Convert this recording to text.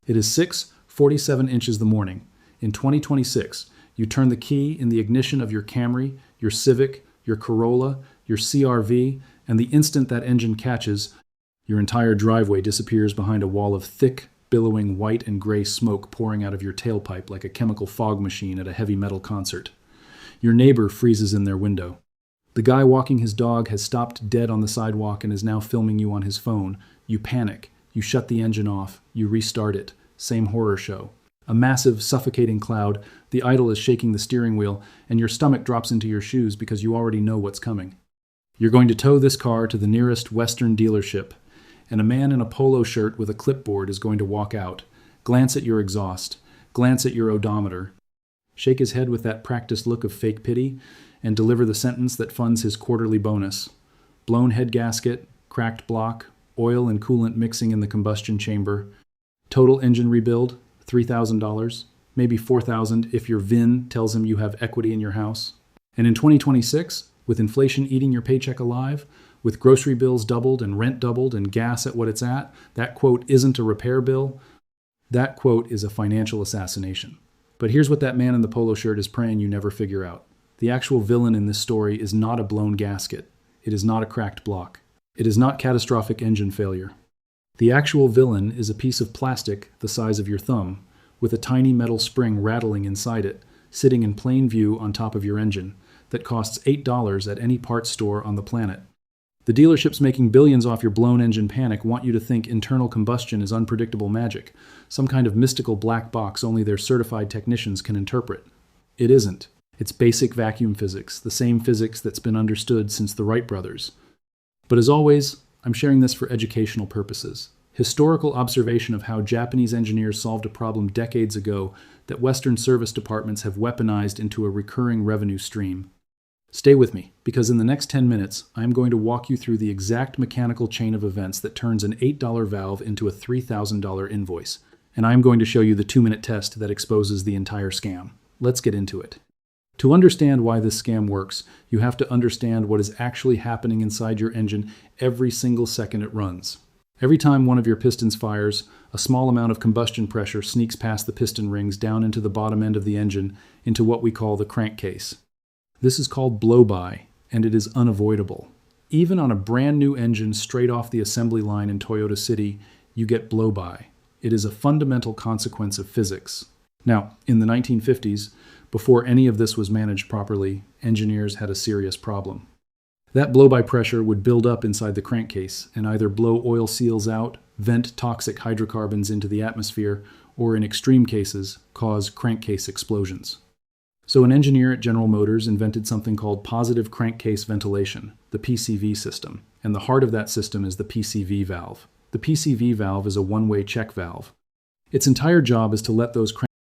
It is 6:47 inches the morning. In 2026, you turn the key in the ignition of your Camry, your Civic, your Corolla, your CR-V, and the instant that engine catches, your entire driveway disappears behind a wall of thick, billowing white and gray smoke pouring out of your tailpipe like a chemical fog machine at a heavy metal concert. Your neighbor freezes in their window. The guy walking his dog has stopped dead on the sidewalk and is now filming you on his phone. You panic. You shut the engine off. You restart it. Same horror show. A massive, suffocating cloud, the idol is shaking the steering wheel, and your stomach drops into your shoes because you already know what's coming. You're going to tow this car to the nearest Western dealership, and a man in a polo shirt with a clipboard is going to walk out, glance at your exhaust, glance at your odometer, shake his head with that practiced look of fake pity, and deliver the sentence that funds his quarterly bonus. Blown head gasket, cracked block, oil and coolant mixing in the combustion chamber. Total engine rebuild, $3,000, maybe $4,000 if your VIN tells him you have equity in your house. And in 2026, with inflation eating your paycheck alive, with grocery bills doubled and rent doubled and gas at what it's at, that quote isn't a repair bill. That quote is a financial assassination. But here's what that man in the polo shirt is praying you never figure out. The actual villain in this story is not a blown gasket. It is not a cracked block. It is not catastrophic engine failure. The actual villain is a piece of plastic the size of your thumb, with a tiny metal spring rattling inside it, sitting in plain view on top of your engine, that costs $8 at any parts store on the planet. The dealerships making billions off your blown engine panic want you to think internal combustion is unpredictable magic, some kind of mystical black box only their certified technicians can interpret. It isn't. It's basic vacuum physics, the same physics that's been understood since the Wright brothers. But as always, I'm sharing this for educational purposes. Historical observation of how Japanese engineers solved a problem decades ago that Western service departments have weaponized into a recurring revenue stream. Stay with me, because in the next 10 minutes, I'm going to walk you through the exact mechanical chain of events that turns an $8 valve into a $3,000 invoice. And I'm going to show you the 2-minute test that exposes the entire scam. Let's get into it. To understand why this scam works, you have to understand what is actually happening inside your engine every single second it runs. Every time one of your pistons fires, a small amount of combustion pressure sneaks past the piston rings down into the bottom end of the engine into what we call the crankcase. This is called blow-by, and it is unavoidable. Even on a brand new engine straight off the assembly line in Toyota City, you get blow-by. It is a fundamental consequence of physics. Now, in the 1950s, before any of this was managed properly, engineers had a serious problem. That blow-by pressure would build up inside the crankcase and either blow oil seals out, vent toxic hydrocarbons into the atmosphere, or in extreme cases, cause crankcase explosions. So an engineer at General Motors invented something called positive crankcase ventilation, the PCV system, and the heart of that system is the PCV valve. The PCV valve is a one-way check valve. Its entire job is to let those